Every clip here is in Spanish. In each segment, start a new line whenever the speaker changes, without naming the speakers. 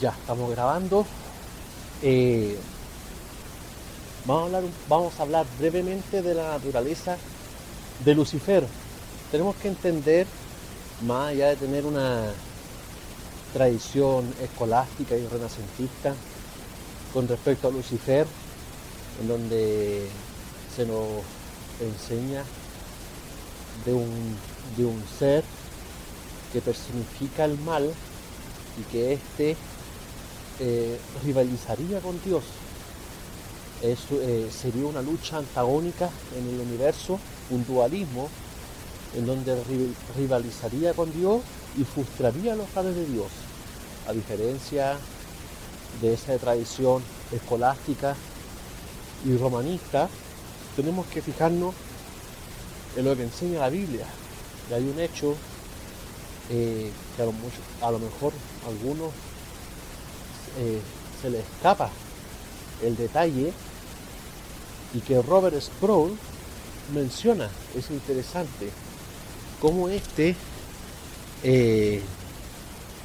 Ya, estamos grabando. Eh, vamos a hablar brevemente de la naturaleza de Lucifer. Tenemos que entender, más allá de tener una tradición escolástica y renacentista con respecto a Lucifer, en donde se nos enseña de un ser que personifica el mal y que rivalizaría con Dios. Sería una lucha antagónica en el universo, un dualismo en donde rivalizaría con Dios y frustraría los planes de Dios. A diferencia de esa tradición escolástica y romanista, tenemos que fijarnos en lo que enseña la Biblia. Y hay un hecho que a lo mejor a algunos se les escapa el detalle y que Robert Sproul menciona. Es interesante cómo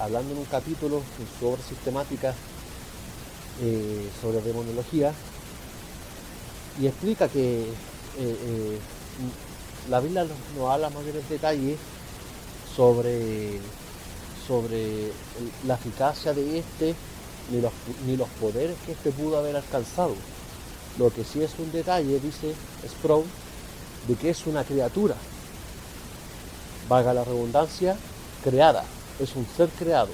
hablando en un capítulo en su obra sistemática sobre demonología, y explica que la Biblia nos habla mayores detalles sobre la eficacia de ni los poderes que pudo haber alcanzado. Lo que sí es un detalle, dice Sproul, de que es una criatura, valga la redundancia, creada, es un ser creado.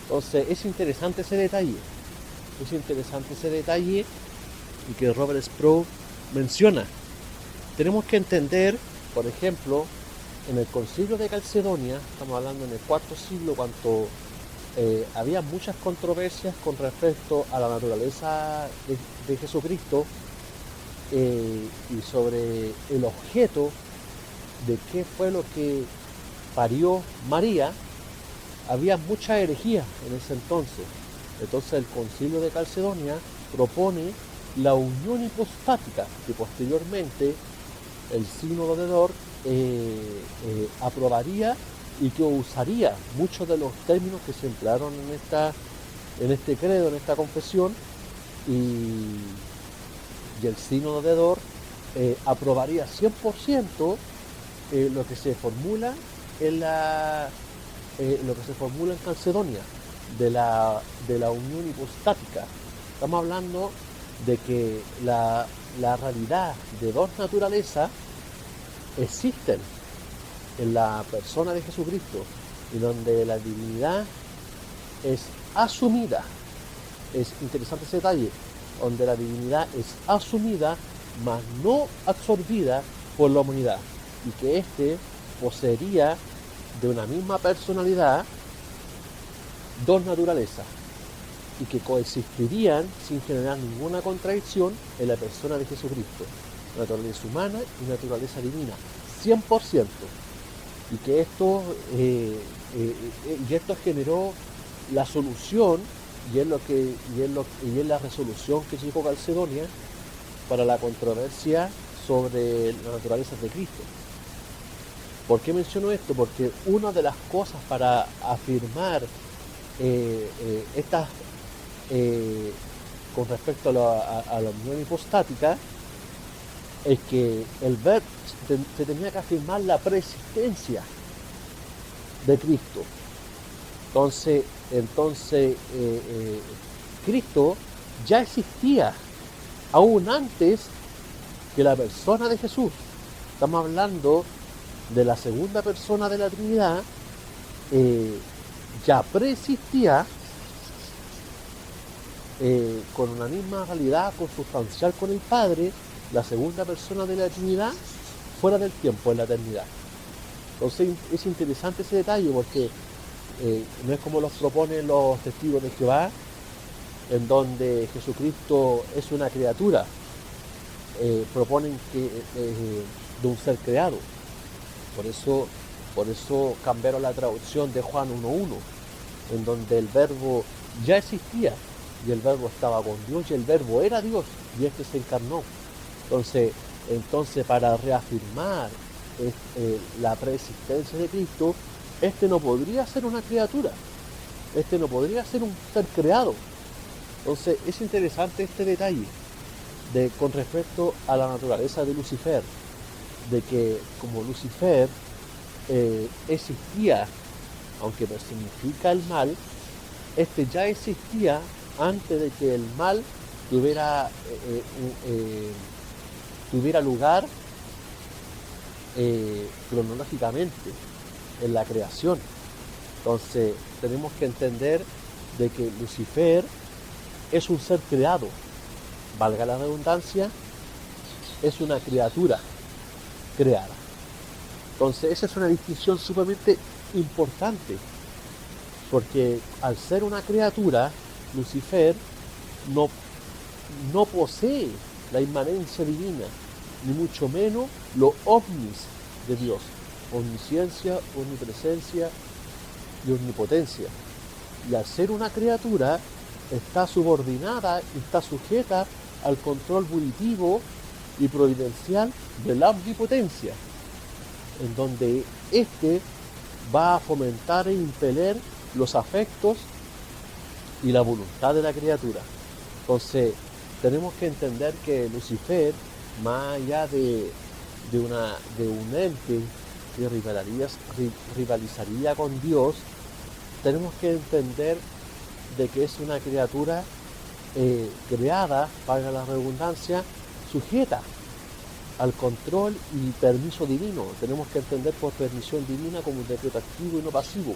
Entonces es interesante ese detalle y que Robert Sproul menciona. Tenemos que entender, por ejemplo, en el Concilio de Calcedonia, estamos hablando en el cuarto siglo, cuando había muchas controversias con respecto a la naturaleza de Jesucristo y sobre el objeto de qué fue lo que parió María. Había mucha herejía en ese entonces. Entonces el Concilio de Calcedonia propone la unión hipostática, que posteriormente el Sínodo de Dort aprobaría y que usaría muchos de los términos que se emplearon en este credo, en esta confesión, y el Sínodo de Dort aprobaría 100% lo que se formula en Calcedonia de la unión hipostática. Estamos hablando de que la realidad de dos naturalezas existen en la persona de Jesucristo, y donde la divinidad es asumida. Es interesante ese detalle, donde la divinidad es asumida, mas no absorbida por la humanidad, y que poseería de una misma personalidad dos naturalezas, y que coexistirían sin generar ninguna contradicción en la persona de Jesucristo, naturaleza humana y naturaleza divina, 100%. Y que esto generó la solución, y es la resolución que llegó Calcedonia para la controversia sobre la naturaleza de Cristo. ¿Por qué menciono esto? Porque una de las cosas para afirmar estas con respecto a la unión hipostática es que se tenía que afirmar la preexistencia de Cristo. Entonces Cristo ya existía aún antes que la persona de Jesús. Estamos hablando de la segunda persona de la Trinidad. Ya preexistía con una misma realidad consustancial con el Padre, la segunda persona de la Trinidad, fuera del tiempo, en la eternidad. Entonces es interesante ese detalle, porque no es como los proponen los testigos de Jehová, en donde Jesucristo es una criatura. Proponen que de un ser creado. Por eso cambiaron la traducción de Juan 1:1, en donde el verbo ya existía, y el verbo estaba con Dios, y el verbo era Dios, y se encarnó. Entonces para reafirmar la preexistencia de Cristo, no podría ser una criatura, Este no podría ser un ser creado. Entonces es interesante este detalle con respecto a la naturaleza de Lucifer, de que como Lucifer existía, aunque personifica el mal, este ya existía antes de que el mal tuviera lugar cronológicamente en la creación. Entonces tenemos que entender de que Lucifer es un ser creado, valga la redundancia, es una criatura creada. Entonces esa es una distinción sumamente importante, porque al ser una criatura, Lucifer no posee la inmanencia divina, ni mucho menos lo omnis de Dios, omnisciencia, omnipresencia y omnipotencia. Y al ser una criatura, está subordinada y está sujeta al control volitivo y providencial de la omnipotencia, en donde éste va a fomentar e impeler los afectos y la voluntad de la criatura. Entonces, tenemos que entender que Lucifer, más allá de un ente que rivalizaría con Dios, tenemos que entender de que es una criatura creada, para la redundancia, sujeta al control y permiso divino. Tenemos que entender por permisión divina como un decreto activo y no pasivo,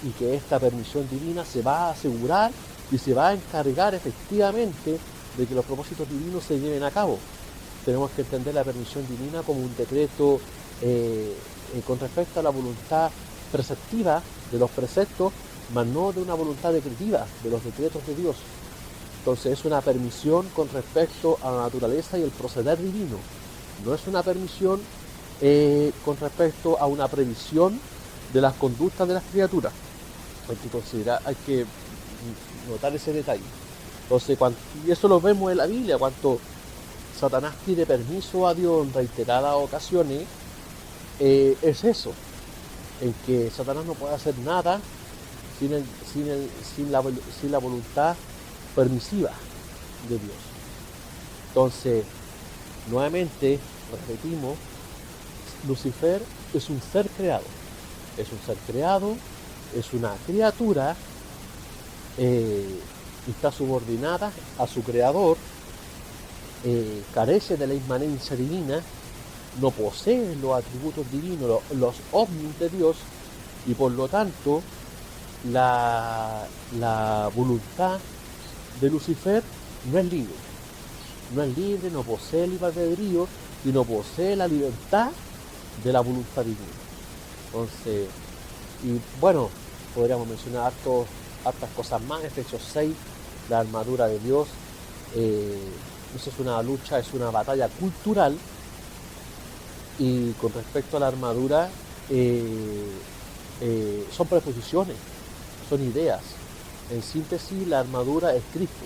y que esta permisión divina se va a asegurar y se va a encargar efectivamente de que los propósitos divinos se lleven a cabo. Tenemos que entender la permisión divina como un decreto con respecto a la voluntad preceptiva de los preceptos, mas no de una voluntad decretiva de los decretos de Dios. Entonces es una permisión con respecto a la naturaleza y el proceder divino. No es una permisión con respecto a una previsión de las conductas de las criaturas. Hay que notar ese detalle. Entonces, y eso lo vemos en la Biblia, cuando Satanás pide permiso a Dios en reiteradas ocasiones, es eso, en que Satanás no puede hacer nada sin la voluntad permisiva de Dios. Entonces, nuevamente, repetimos, Lucifer es un ser creado. Es un ser creado, es una criatura, está subordinada a su creador, carece de la inmanencia divina, no posee los atributos divinos, los ovnis de Dios, y por lo tanto la voluntad de Lucifer no es libre. No es libre, no posee el libre albedrío y no posee la libertad de la voluntad divina. Entonces, y bueno, podríamos mencionar hartas cosas más. Efesios 6, la armadura de Dios. Eso es una lucha, es una batalla cultural. Y con respecto a la armadura, son preposiciones, son ideas. En síntesis, la armadura es Cristo.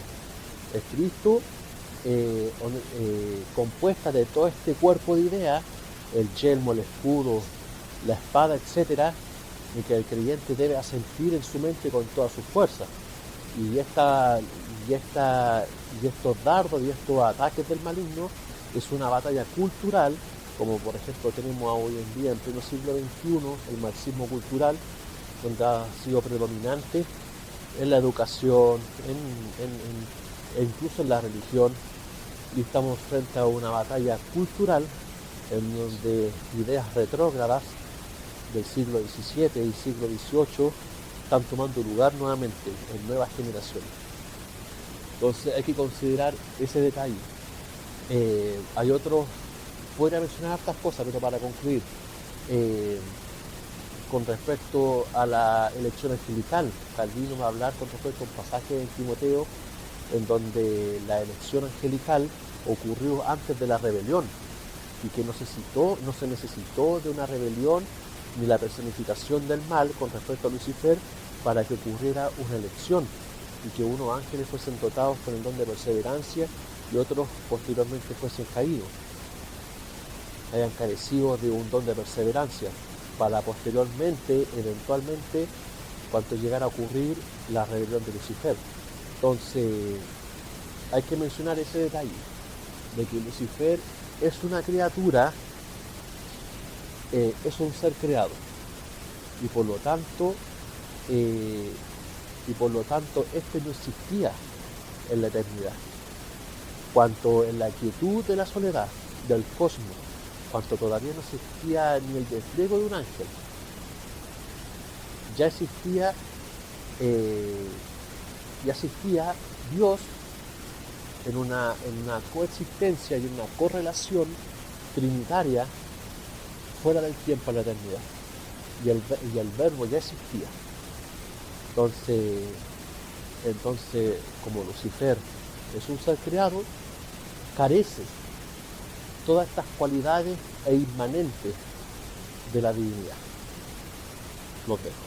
Es Cristo compuesta de todo este cuerpo de ideas, el yelmo, el escudo, la espada, etcétera, y que el creyente debe asentir en su mente con todas sus fuerzas. Y estos dardos y estos ataques del maligno es una batalla cultural, como por ejemplo tenemos hoy en día en pleno siglo XXI, el marxismo cultural, donde ha sido predominante en la educación, e incluso en la religión, y estamos frente a una batalla cultural en donde ideas retrógradas del siglo XVII y siglo XVIII están tomando lugar nuevamente en nuevas generaciones. Entonces hay que considerar ese detalle. Hay otros, podría mencionar hartas cosas, pero para concluir, con respecto a la elección angelical, Calvino va a hablar con respecto a un pasaje en Timoteo en donde la elección angelical ocurrió antes de la rebelión y que no se necesitó de una rebelión ni la personificación del mal con respecto a Lucifer para que ocurriera una elección y que unos ángeles fuesen dotados con el don de perseverancia y otros posteriormente fuesen caídos, hayan carecido de un don de perseverancia para posteriormente, eventualmente, cuando llegara a ocurrir la rebelión de Lucifer. Entonces, hay que mencionar ese detalle, de que Lucifer es una criatura, es un ser creado, y por lo tanto, este no existía en la eternidad. Cuanto en la quietud de la soledad del cosmos, cuanto todavía no existía ni el despliego de un ángel, ya existía Dios en una coexistencia y una correlación trinitaria fuera del tiempo en la eternidad. Y el verbo ya existía. Entonces, como Lucifer es un ser creado, carece todas estas cualidades e inmanentes de la divinidad. Los dejo.